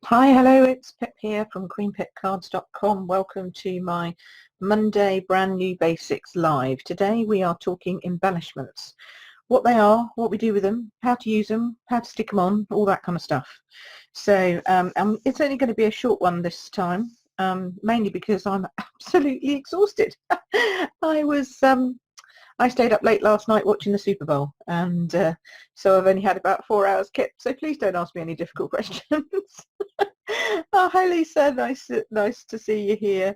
Hi, hello, it's Pip here from queenpipcards.com. Welcome to my Monday brand new basics live. Today we are talking embellishments, what they are, what we do with them, how to use them, how to stick them on, all that kind of stuff. So it's only going to be a short one this time, mainly because I'm absolutely exhausted. I stayed up late last night watching the Super Bowl, and so I've only had about 4 hours kip, so please don't ask me any difficult questions. Oh, hi Lisa, nice to see you here.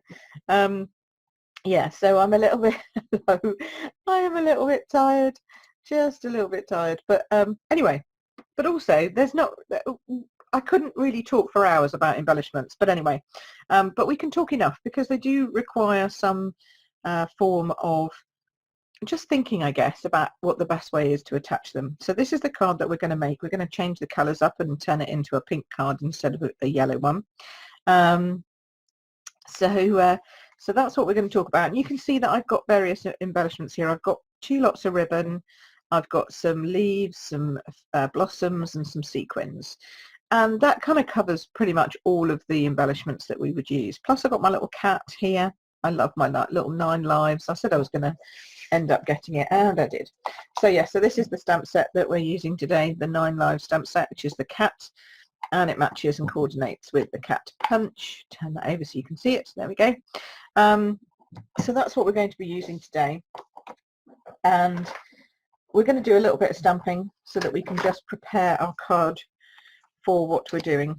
Yeah, so I'm a little bit low. I am a little bit tired, just a little bit tired. But anyway, but also I couldn't really talk for hours about embellishments. But anyway, but we can talk enough because they do require some form of just thinking, I guess, about what the best way is to attach them. So this is the card that we're going to make. We're going to change the colours up and turn it into a pink card instead of a yellow one. So that's what we're going to talk about. And you can see that I've got various embellishments here. I've got 2 lots of ribbon. I've got some leaves, some blossoms and some sequins. And that kind of covers pretty much all of the embellishments that we would use. Plus I've got my little cat here. I love my little 9 lives. I said I was going to end up getting it, and I did. So yeah, so this is the stamp set that we're using today, the 9 lives stamp set, which is the cat, and it matches and coordinates with the cat punch. Turn that over so you can see it. There we go. So that's what we're going to be using today, and we're going to do a little bit of stamping so that we can just prepare our card for what we're doing.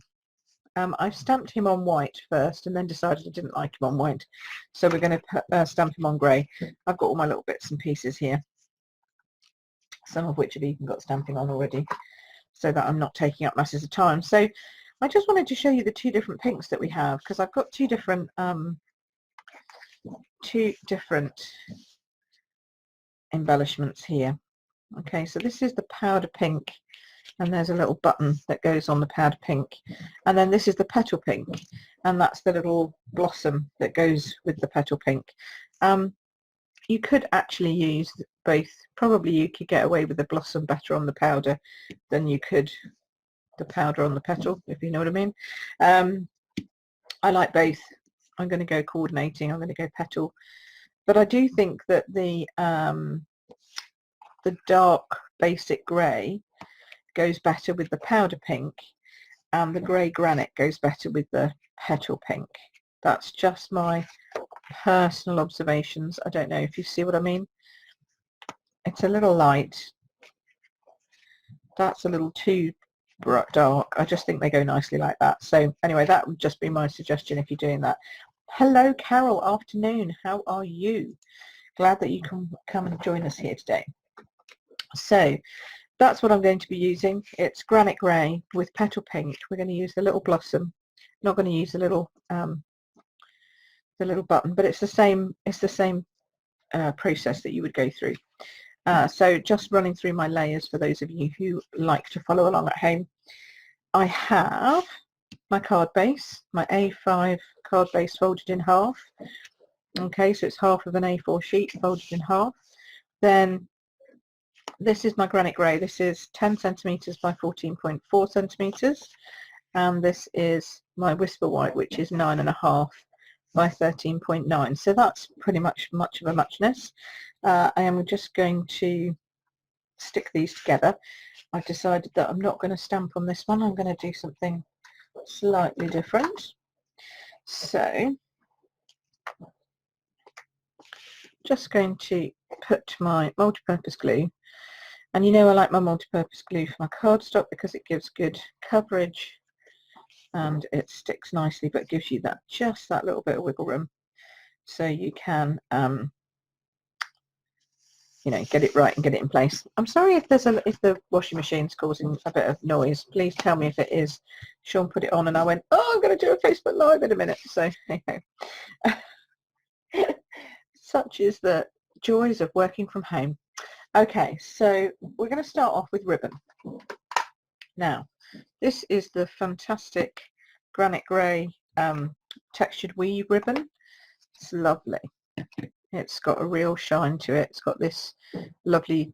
I've stamped him on white first and then decided I didn't like him on white, so we're going to stamp him on grey. I've got all my little bits and pieces here, some of which have even got stamping on already, so that I'm not taking up masses of time. So I just wanted to show you the 2 different pinks that we have, because I've got two different embellishments here. Okay, so this is the powder pink, and there's a little button that goes on the powder pink, and then this is the petal pink, and that's the little blossom that goes with the petal pink. You could actually use both. Probably you could get away with the blossom better on the powder than you could the powder on the petal, if you know what I mean. I like both. I'm going to go coordinating. I'm going to go petal, but I do think that the dark basic grey goes better with the powder pink, and the grey granite goes better with the petal pink. That's just my personal observations. I don't know if you see what I mean. It's a little light. That's a little too dark. I just think they go nicely like that. So anyway, that would just be my suggestion if you're doing that. Hello Carol, afternoon, how are you? Glad that you can come and join us here today. So that's what I'm going to be using. It's granite grey with petal pink. We're going to use the little blossom, not going to use the little button, but it's the same process that you would go through. So just running through my layers for those of you who like to follow along at home. I have my card base, my A5 card base folded in half. Okay, so it's half of an A4 sheet folded in half. Then this is my granite grey. This is 10 centimetres by 14.4 centimetres. And this is my whisper white, which is 9.5 by 13.9. So that's pretty much of a muchness. I am just going to stick these together. I've decided that I'm not going to stamp on this one. I'm going to do something slightly different. So just going to put my multi-purpose glue, and you know I like my multi-purpose glue for my cardstock because it gives good coverage and it sticks nicely, but gives you just that little bit of wiggle room, so you can get it right and get it in place. I'm sorry if the washing machine's causing a bit of noise. Please tell me if it is. Sean put it on and I went, oh, I'm going to do a Facebook Live in a minute. So hey ho. Such is the joys of working from home. Okay, so we're going to start off with ribbon. Now, this is the fantastic granite grey textured weave ribbon. It's lovely. It's got a real shine to it. It's got this lovely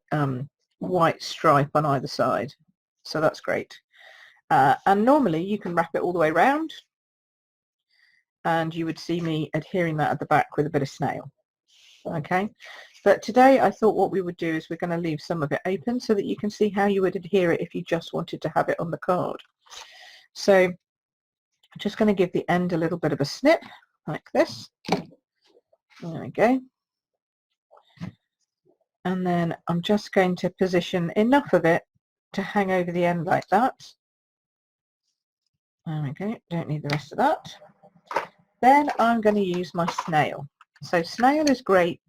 white stripe on either side, so that's great. And normally you can wrap it all the way around, and you would see me adhering that at the back with a bit of snail. Okay, but today I thought what we would do is we're going to leave some of it open so that you can see how you would adhere it if you just wanted to have it on the card. So I'm just going to give the end a little bit of a snip like this. There we go. And then I'm just going to position enough of it to hang over the end like that. There we go, don't need the rest of that. Then I'm going to use my snail. So snail is great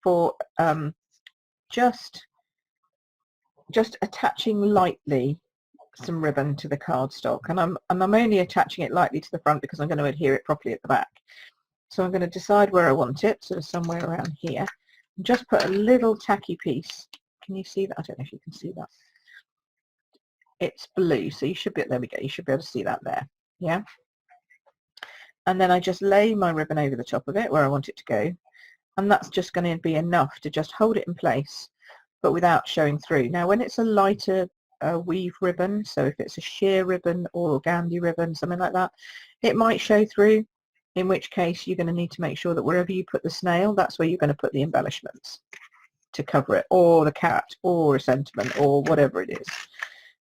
for just attaching lightly some ribbon to the cardstock, and I'm only attaching it lightly to the front because I'm going to adhere it properly at the back. So I'm going to decide where I want it, sort of somewhere around here, and just put a little tacky piece. Can you see that? I don't know if you can see that. It's blue, so you should be, there we go, you should be able to see that there. Yeah. And then I just lay my ribbon over the top of it where I want it to go, and that's just going to be enough to just hold it in place, but without showing through. Now when it's a lighter weave ribbon, so if it's a sheer ribbon or organdy ribbon, something like that, it might show through, in which case you're going to need to make sure that wherever you put the snail, that's where you're going to put the embellishments to cover it, or the cat, or a sentiment, or whatever it is.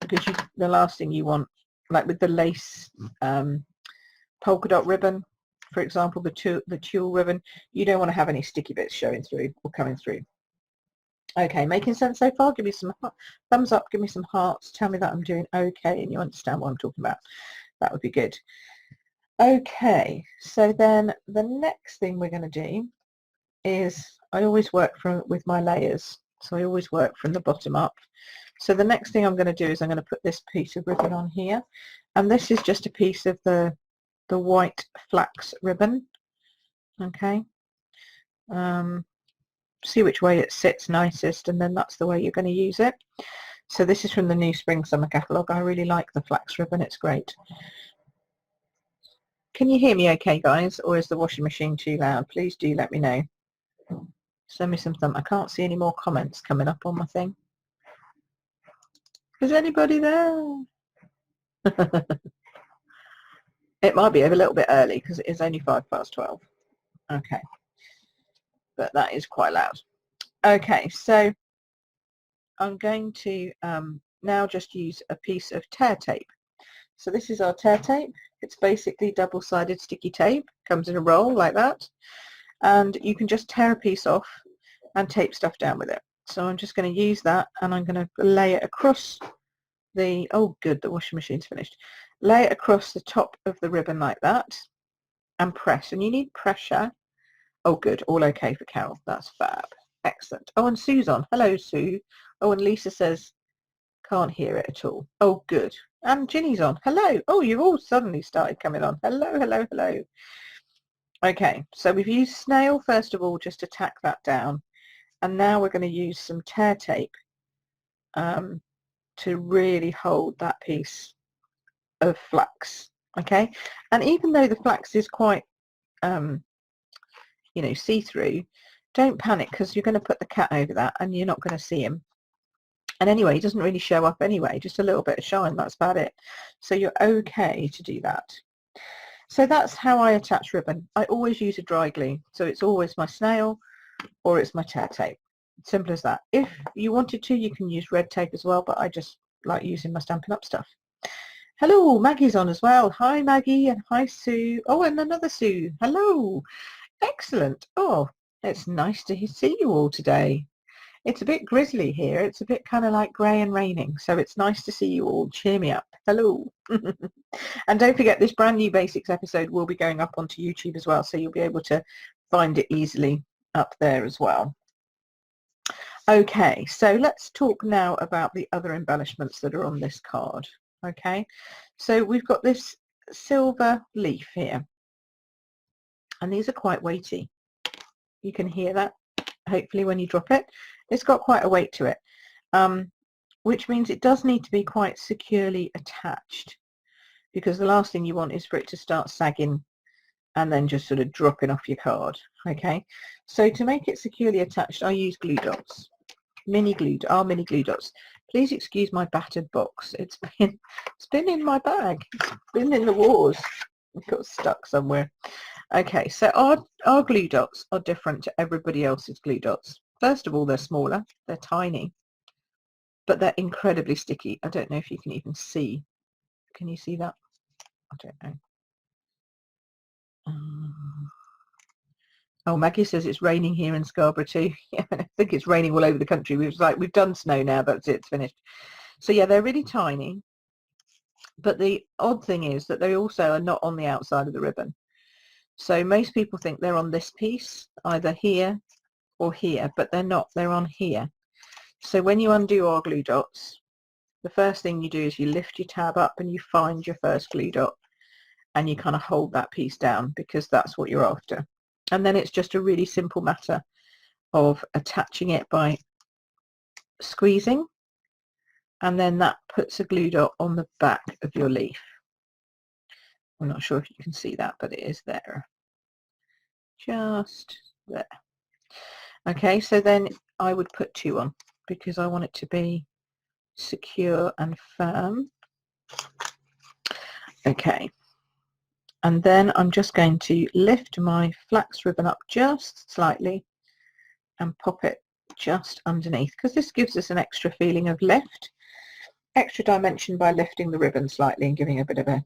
Because the last thing you want, like with the lace polka dot ribbon, for example, the tulle ribbon, you don't want to have any sticky bits showing through or coming through. Okay, making sense so far? Give me some thumbs up, give me some hearts, tell me that I'm doing okay and you understand what I'm talking about. That would be good. Okay, so then the next thing we're going to do is, I always work with my layers, so I always work from the bottom up. So the next thing I'm going to do is I'm going to put this piece of ribbon on here, and this is just a piece of the white flax ribbon. Okay, see which way it sits nicest, and then that's the way you're going to use it. So this is from the new spring summer catalogue. I really like the flax ribbon, it's great. Can you hear me okay, guys, or is the washing machine too loud? Please do let me know. Send me some thumb. I can't see any more comments coming up on my thing. Is anybody there? It might be a little bit early because it is only 12:05. Okay, but that is quite loud. Okay, so I'm going to now just use a piece of tear tape. So this is our tear tape. It's basically double-sided sticky tape. Comes in a roll like that, and you can just tear a piece off and tape stuff down with it. So I'm just going to use that, and I'm going to lay it across the, oh good, the washing machine's finished. Lay it across the top of the ribbon like that and press, and you need pressure. Oh good, all okay for Carol, that's fab, excellent. Oh, and Sue's on. Hello Sue. Oh, and Lisa says can't hear it at all. Oh good, and Ginny's on. Hello. Oh, you've all suddenly started coming on. Hello, hello, hello. Okay, so we've used snail first of all just to tack that down, and now we're going to use some tear tape to really hold that piece of flax. Okay, and even though the flax is quite you know, see-through, don't panic, because you're going to put the cat over that and you're not going to see him. And anyway, he doesn't really show up anyway, just a little bit of shine, that's about it. So you're okay to do that. So that's how I attach ribbon. I always use a dry glue, so it's always my snail or it's my tear tape. Simple as that. If you wanted to, you can use red tape as well, but I just like using my Stampin' Up stuff. Hello, Maggie's on as well. Hi Maggie, and hi Sue. Oh, and another Sue. Hello. Excellent. Oh, it's nice to see you all today. It's a bit grizzly here. It's a bit kind of like grey and raining, so it's nice to see you all. Cheer me up. Hello. And don't forget, this brand new basics episode will be going up onto YouTube as well, so you'll be able to find it easily up there as well. Okay, so let's talk now about the other embellishments that are on this card. Okay, so we've got this silver leaf here, and these are quite weighty. You can hear that hopefully when you drop it. It's got quite a weight to it, which means it does need to be quite securely attached, because the last thing you want is for it to start sagging and then just sort of dropping off your card. Okay, so to make it securely attached, I use glue dots, mini glue dots. Please excuse my battered box. It's been in my bag. It's been in the wars. It got stuck somewhere. Okay, so our glue dots are different to everybody else's glue dots. First of all, they're smaller. They're tiny, but they're incredibly sticky. I don't know if you can even see. Can you see that? I don't know. Oh, Maggie says it's raining here in Scarborough too. Yeah, I think it's raining all over the country. We've done snow now. That's it. It's finished. So yeah, they're really tiny. But the odd thing is that they also are not on the outside of the ribbon. So most people think they're on this piece, either here or here, but they're not. They're on here. So when you undo our glue dots, the first thing you do is you lift your tab up and you find your first glue dot and you kind of hold that piece down because that's what you're after. And then it's just a really simple matter of attaching it by squeezing, and then that puts a glue dot on the back of your leaf. I'm not sure if you can see that, but it is there. Just there. Okay, so then I would put 2 on because I want it to be secure and firm. Okay, and then I'm just going to lift my flax ribbon up just slightly and pop it just underneath, because this gives us an extra feeling of lift, extra dimension by lifting the ribbon slightly and giving a bit of a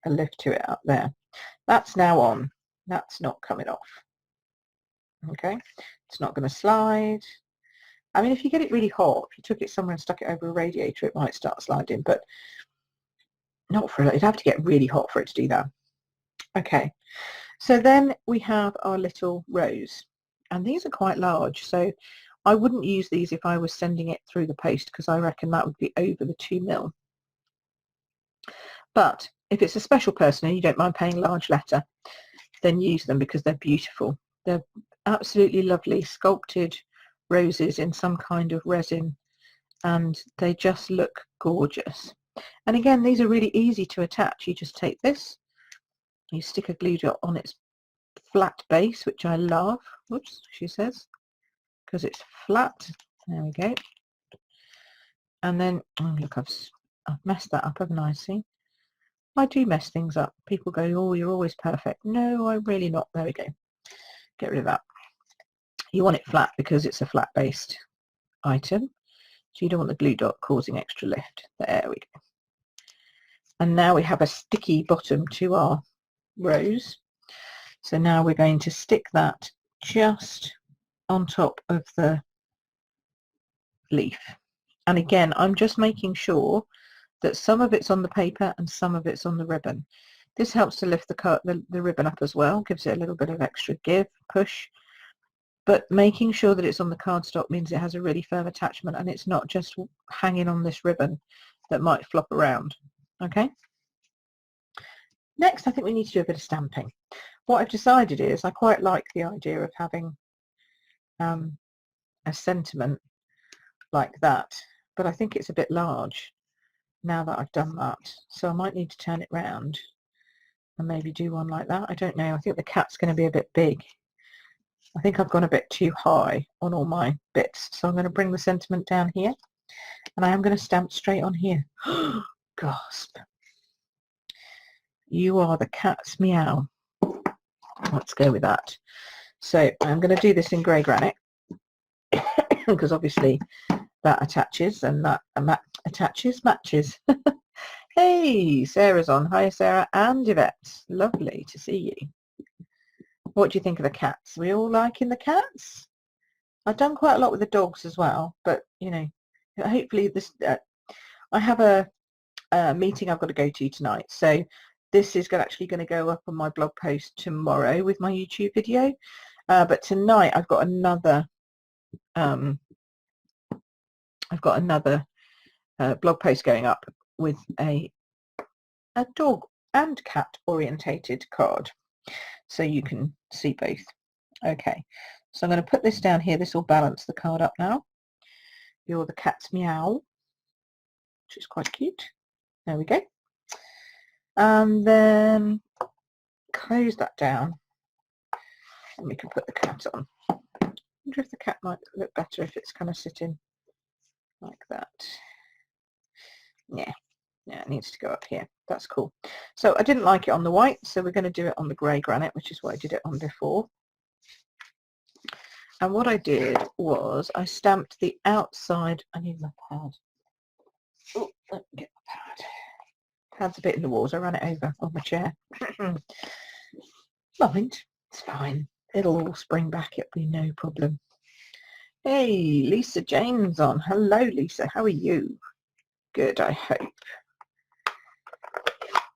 lift to it up there. That's now on. That's not coming off. Okay, it's not going to slide. I mean, if you get it really hot, if you took it somewhere and stuck it over a radiator, it might start sliding, but not for it. You'd have to get really hot for it to do that. Okay, so then we have our little rose, and these are quite large, so I wouldn't use these if I was sending it through the post, because I reckon that would be over the 2 mil. But if it's a special person and you don't mind paying large letter, then use them because they're beautiful. They're absolutely lovely sculpted roses in some kind of resin, and they just look gorgeous. And again, these are really easy to attach. You just take this, you stick a glue dot on its flat base, which I love. Whoops, she says, because it's flat. There we go. And then, oh look, I've messed that up, haven't I? See, I do mess things up. People go, oh, you're always perfect. No, I'm really not. There we go. Get rid of that. You want it flat because it's a flat based item, so you don't want the glue dot causing extra lift. There we go. And now we have a sticky bottom to our rose. So now we're going to stick that just on top of the leaf. And again, I'm just making sure that some of it's on the paper and some of it's on the ribbon. This helps to lift the ribbon up as well, gives it a little bit of extra give, push. But making sure that it's on the cardstock means it has a really firm attachment and it's not just hanging on this ribbon that might flop around. Okay. Next, I think we need to do a bit of stamping. What I've decided is I quite like the idea of having a sentiment like that, but I think it's a bit large now that I've done that. So I might need to turn it round and maybe do one like that. I don't know. I think the cat's going to be a bit big. I think I've gone a bit too high on all my bits. So I'm going to bring the sentiment down here, and I am going to stamp straight on here. Gasp. You are the cat's meow. Let's go with that. So I'm going to do this in grey granite because obviously that attaches and that matches. Hey, Sarah's on. Hi, Sarah and Yvette. Lovely to see you. What do you think of the cats? We all liking the cats? I've done quite a lot with the dogs as well, but you know, hopefully this. I have a meeting I've got to go to tonight, so this is actually going to go up on my blog post tomorrow with my YouTube video. But tonight I've got another. Blog post going up with a dog and cat orientated card, so you can see both. Okay, so I'm going to put this down here. This will balance the card up now. You're the cat's meow, which is quite cute. There we go. And then close that down and we can put the cat on. I wonder if the cat might look better if it's kind of sitting like that. Yeah, it needs to go up here. That's cool. So I didn't like it on the white, so we're going to do it on the grey granite, which is what I did it on before. And what I did was I stamped the outside. I need my pad. Oh, let me get my pad. Pad's a bit in the walls. I ran it over on my chair. Mind, it's fine. It'll all spring back. It'll be no problem. Hey, Lisa Jane's on. Hello, Lisa. How are you? Good, I hope.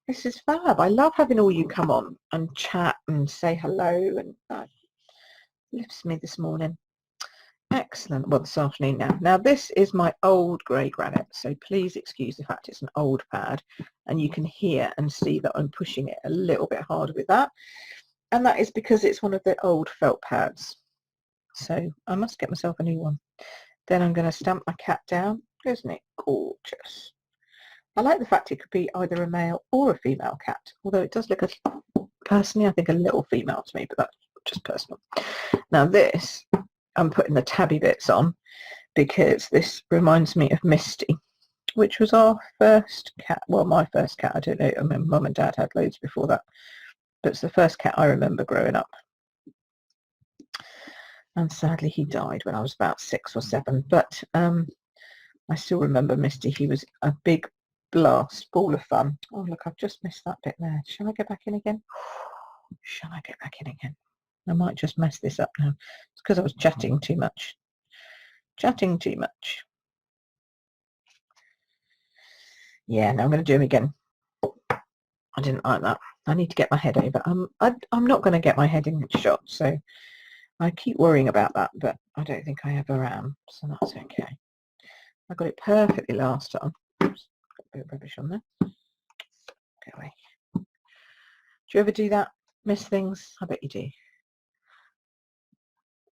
This is fab. I love having all you come on and chat and say hello, and that lifts me this morning. Excellent. Well, this afternoon now. Now, this is my old grey granite, so please excuse the fact it's an old pad, and you can hear and see that I'm pushing it a little bit harder with that, and that is because it's one of the old felt pads. So I must get myself a new one. Then I'm going to stamp my cat down. Isn't it gorgeous? I like the fact it could be either a male or a female cat, although it does look, personally, I think a little female to me, but that's just personal. Now this, I'm putting the tabby bits on because this reminds me of Misty, which was our first cat. Well, my first cat. I don't know. I mean, Mum and Dad had loads before that, but it's the first cat I remember growing up. And sadly, he died when I was about 6 or 7. But I still remember Misty. He was a big blast, ball of fun. Oh, look, I've just missed that bit there. Shall I go back in again? Shall I go back in again? I might just mess this up now. It's because I was chatting too much. Chatting too much. Yeah, now I'm going to do him again. I didn't like that. I need to get my head over. I'm not going to get my head in shot, so I keep worrying about that, but I don't think I ever am, so that's okay. I got it perfectly last time. Oops, got a bit of rubbish on there. Go away. Do you ever do that? Miss things? I bet you do.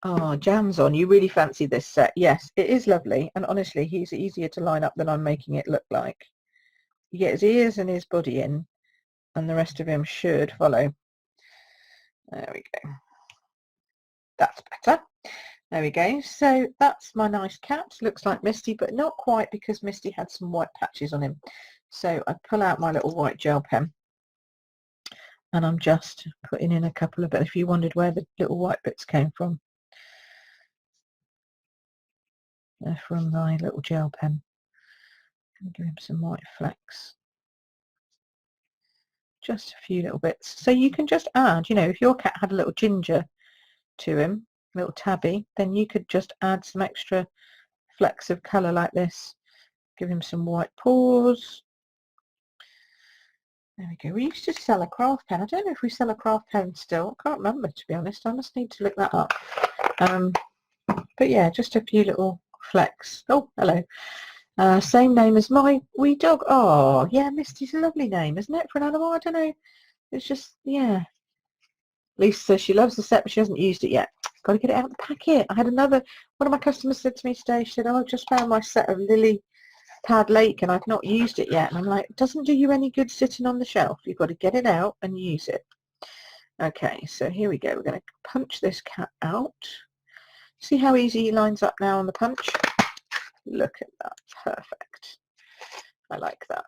Oh, Jam's on. You really fancy this set? Yes, it is lovely, and honestly, he's easier to line up than I'm making it look like. You get his ears and his body in, and the rest of him should follow. There we go. That's better. There we go. So that's my nice cat. Looks like Misty, but not quite, because Misty had some white patches on him. So I pull out my little white gel pen, and I'm just putting in a couple of bits. If you wondered where the little white bits came from, they're from my little gel pen. I'm give him some white flecks. Just a few little bits. So you can just add, you know, if your cat had a little ginger to him, a little tabby, then you could just add some extra flecks of colour like this. Give him some white paws. There we go. We used to sell a craft pen. I don't know if we sell a craft pen still. I can't remember, to be honest. I must need to look that up. But yeah, just a few little flecks. Oh, hello. Same name as my wee dog. Oh, yeah, Misty's a lovely name, isn't it, for an animal? I don't know. It's just, yeah. Lisa says she loves the set, but she hasn't used it yet. Got to get it out of the packet. I had one of my customers said to me today, she said, oh, I've just found my set of Lily Pad Lake and I've not used it yet. And I'm like, it doesn't do you any good sitting on the shelf. You've got to get it out and use it. Okay, so here we go. We're going to punch this cat out. See how easy he lines up now on the punch? Look at that. Perfect. I like that.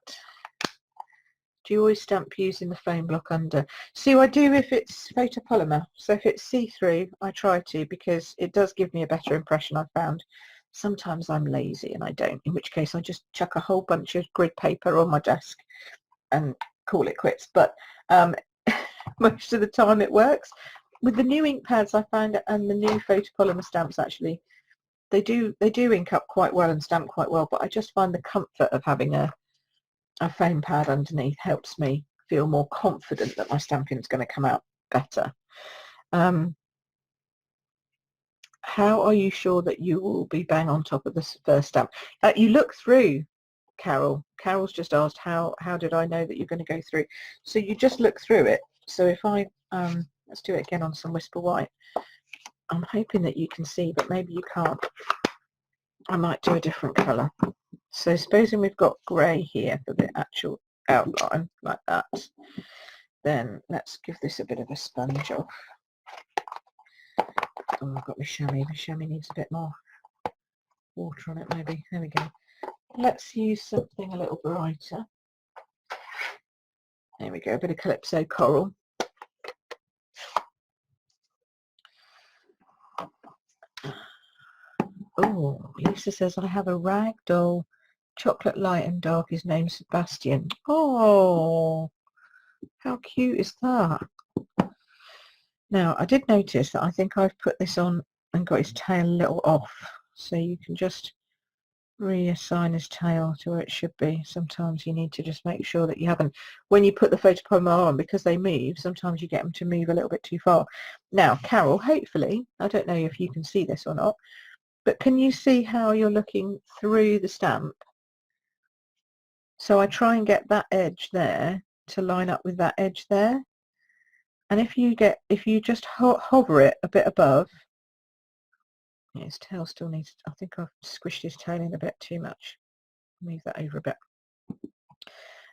Do you always stamp using the foam block under? See, I do if it's photopolymer. So if it's see-through, I try to, because it does give me a better impression, I've found. Sometimes I'm lazy and I don't, in which case I just chuck a whole bunch of grid paper on my desk and call it quits. But most of the time it works. With the new ink pads I find, and the new photopolymer stamps, actually, they do ink up quite well and stamp quite well, but I just find the comfort of having a foam pad underneath helps me feel more confident that my stamping is going to come out better. How are you sure that you will be bang on top of this first stamp? You look through, Carol. Carol's just asked how did I know that you're going to go through? So you just look through it. So if I let's do it again on some Whisper White. I'm hoping that you can see, but maybe you can't. I might do a different colour. So supposing we've got grey here for the actual outline, like that, then let's give this a bit of a sponge off. Oh, I've got my chamois. The chamois needs a bit more water on it, maybe. There we go. let's use something a little brighter. There we go, a bit of Calypso Coral. Oh, Lisa says, I have a ragdoll, chocolate light and dark, is named Sebastian. Oh, how cute is that? Now, I did notice that I think I've put this on and got his tail a little off. So you can just reassign his tail to where it should be. Sometimes you need to just make sure that you haven't, when you put the photopolymer on, because they move, sometimes you get them to move a little bit too far. Now, Carol, hopefully, I don't know if you can see this or not, but can you see how you're looking through the stamp? So I try and get that edge there to line up with that edge there. And if you just hover it a bit above, yeah, his tail still needs, I think I've squished his tail in a bit too much. Move that over a bit.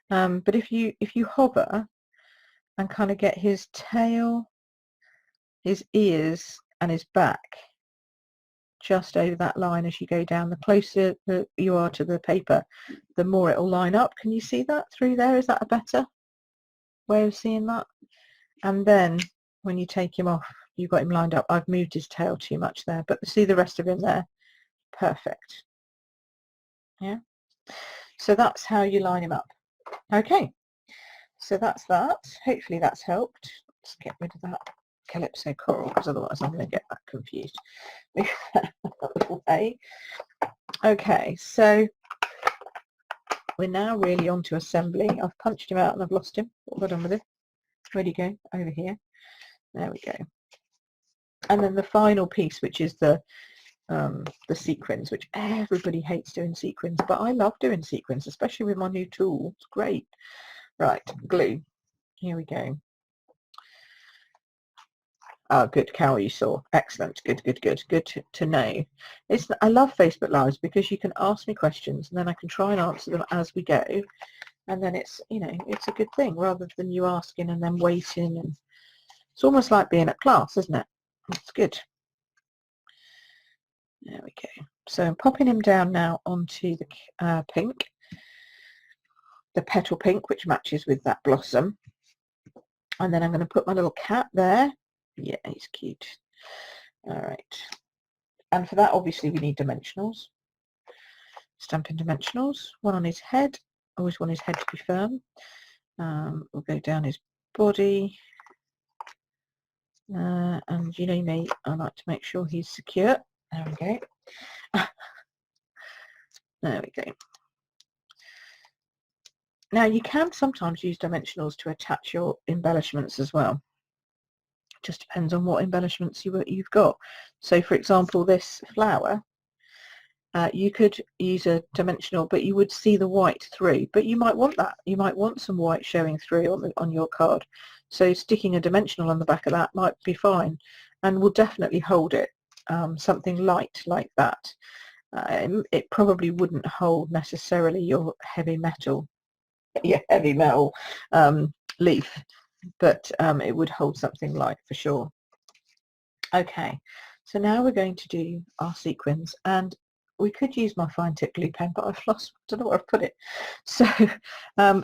But if you hover and kind of get his tail, his ears and his back just over that line as you go down, the closer that you are to the paper, the more it will line up. Can you see that through there? Is that a better way of seeing that? And then when you take him off, you've got him lined up. I've moved his tail too much there, but see the rest of him there? Perfect. Yeah. So that's how you line him up. Okay. So that's that. Hopefully that's helped. Let's get rid of that Calypso Coral, because otherwise I'm going to get that confused. Move that away. Okay, so we're now really on to assembly. I've punched him out and I've lost him. What have I done with him? Where'd he go? Over here. There we go. And then the final piece, which is the sequins, which everybody hates doing sequins, but I love doing sequins, especially with my new tool. It's great. Right, glue. Here we go. Oh, good, Carol, you saw. Excellent. Good, good, good. Good to know. I love Facebook Lives because you can ask me questions and then I can try and answer them as we go. And then it's, you know, it's a good thing rather than you asking and then waiting. And it's almost like being at class, isn't it? It's good. There we go. So I'm popping him down now onto the pink, the petal pink, which matches with that blossom. And then I'm going to put my little cat there. Yeah, he's cute. All right. And for that, obviously, we need dimensionals. Stamping dimensionals. One on his head. Always want his head to be firm. We'll go down his body. And you know me, I like to make sure he's secure. There we go. There we go. Now, you can sometimes use dimensionals to attach your embellishments as well. Just depends on what embellishments you've got. So for example, this flower, you could use a dimensional, but you would see the white through, but you might want that. You might want some white showing through on your card. So sticking a dimensional on the back of that might be fine and will definitely hold it. Something light like that. It probably wouldn't hold necessarily your heavy metal leaf, but it would hold something light for sure. Okay, so now we're going to do our sequins, and we could use my fine tip glue pen, but I've lost, I don't know where I've put it. So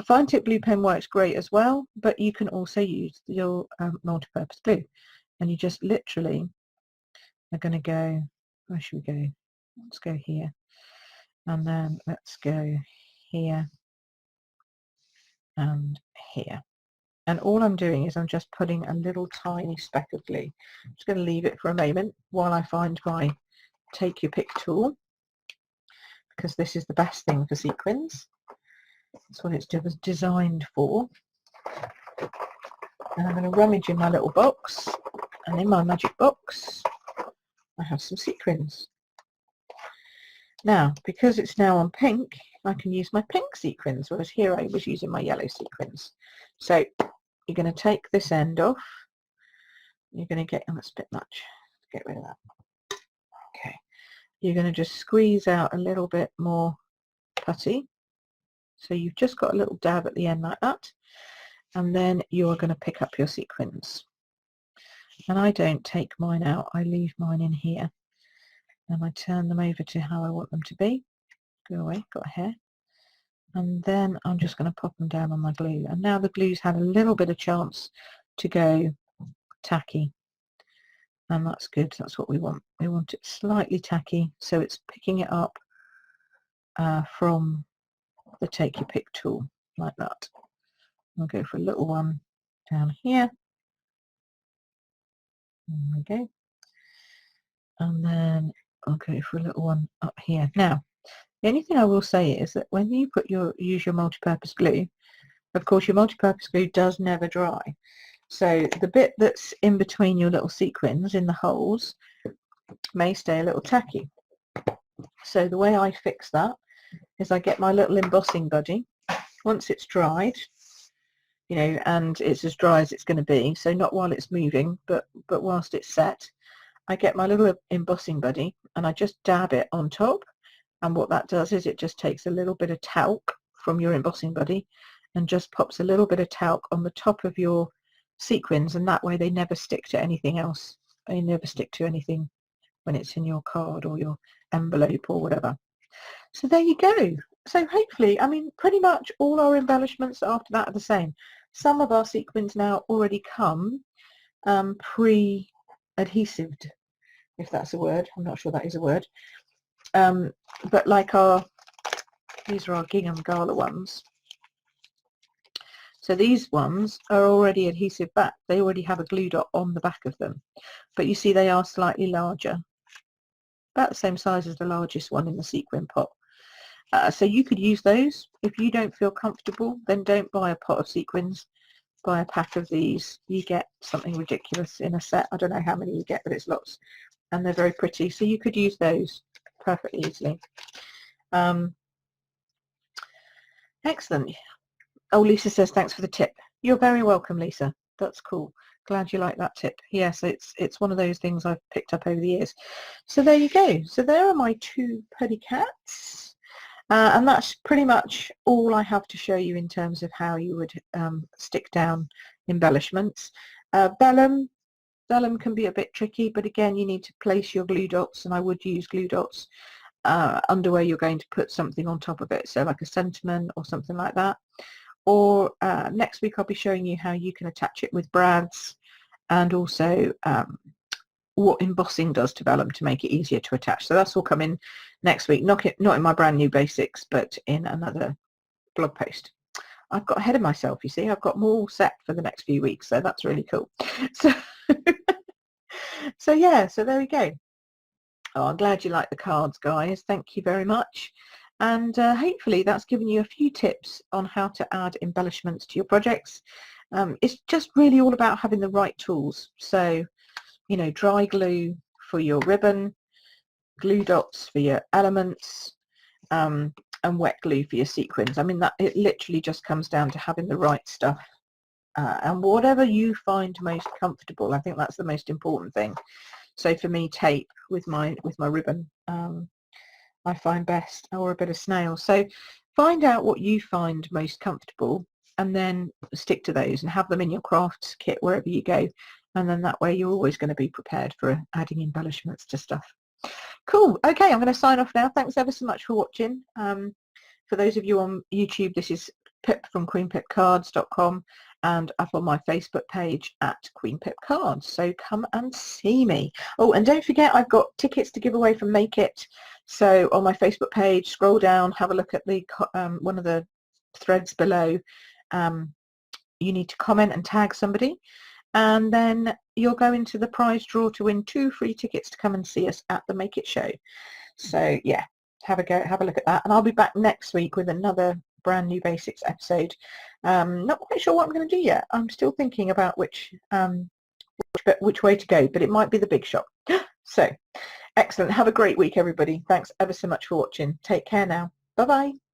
fine tip glue pen works great as well, but you can also use your multi-purpose glue, and you just literally are going to go, where should we go? Let's go here, and then let's go here and here. And all I'm doing is I'm just putting a little tiny speck of glue. I'm just going to leave it for a moment while I find my take your pick tool, because this is the best thing for sequins. That's what it's designed for. And I'm going to rummage in my little box, and in my magic box I have some sequins. Now, because it's now on pink, I can use my pink sequins, whereas here I was using my yellow sequins. So you're going to take this end off. You're going to get, oh, that's a bit much. Get rid of that. Okay. You're going to just squeeze out a little bit more putty. So you've just got a little dab at the end like that. And then you're going to pick up your sequins. And I don't take mine out. I leave mine in here. And I turn them over to how I want them to be. go away, got a hair. And then I'm just going to pop them down on my glue. And now the glue's had a little bit of chance to go tacky. And that's good, that's what we want. We want it slightly tacky, so it's picking it up from the Take Your Pick tool, like that. I'll go for a little one down here. There we go. And then I'll go for a little one up here. Now, the only thing I will say is that when you use your multi-purpose glue, of course your multi-purpose glue does never dry. So the bit that's in between your little sequins in the holes may stay a little tacky. So the way I fix that is I get my little embossing buddy. Once it's dried, you know, and it's as dry as it's going to be, so not while it's moving, but whilst it's set, I get my little embossing buddy and I just dab it on top, and what that does is it just takes a little bit of talc from your embossing buddy and just pops a little bit of talc on the top of your sequins, and that way they never stick to anything else. They never stick to anything when it's in your card or your envelope or whatever. So there you go. So hopefully, I mean, pretty much all our embellishments after that are the same. Some of our sequins now already come pre-adhesived, if that's a word. I'm not sure that is a word. But like these are our gingham gala ones. So these ones are already adhesive back. They already have a glue dot on the back of them. But you see they are slightly larger. About the same size as the largest one in the sequin pot. So you could use those. If you don't feel comfortable, then don't buy a pot of sequins. Buy a pack of these. You get something ridiculous in a set. I don't know how many you get, but it's lots. And they're very pretty. So you could use those perfectly easily. Excellent. Oh, Lisa says thanks for the tip. You're very welcome, Lisa. That's cool. Glad you like that tip. Yes, it's one of those things I've picked up over the years. So there you go. So there are my two putty cats. And that's pretty much all I have to show you in terms of how you would stick down embellishments. Vellum can be a bit tricky, but again, you need to place your glue dots, and I would use glue dots under where you're going to put something on top of it, so like a sentiment or something like that. Or next week I'll be showing you how you can attach it with brads, and also what embossing does to vellum to make it easier to attach. So that's all coming next week, not in my brand new basics, but in another blog post. I've got ahead of myself, you see. I've got more set for the next few weeks, so that's really cool. So, so yeah, so there we go. Oh, I'm glad you like the cards, guys. Thank you very much. And hopefully that's given you a few tips on how to add embellishments to your projects. It's just really all about having the right tools. So, you know, dry glue for your ribbon, glue dots for your elements, and wet glue for your sequins. I mean, that it literally just comes down to having the right stuff. And whatever you find most comfortable, I think that's the most important thing. So for me, tape with my ribbon, I find best, or a bit of snail. So find out what you find most comfortable and then stick to those and have them in your crafts kit wherever you go. And then that way you're always going to be prepared for adding embellishments to stuff. Cool. Okay, I'm going to sign off now. Thanks ever so much for watching. For those of you on YouTube, this is Pip from queenpipcards.com, and up on my Facebook page at Queen Pip Cards. So come and see me. Oh, and don't forget, I've got tickets to give away from Make It. So on my Facebook page, scroll down, have a look at the one of the threads below. You need to comment and tag somebody, and then you'll go into the prize draw to win 2 free tickets to come and see us at the Make It show. So yeah, have a look at that, and I'll be back next week with another brand new basics episode. Not quite sure what I'm going to do yet. I'm still thinking about which way to go, but it might be the big shop. So excellent. Have a great week, everybody. Thanks ever so much for watching. Take care now. Bye bye.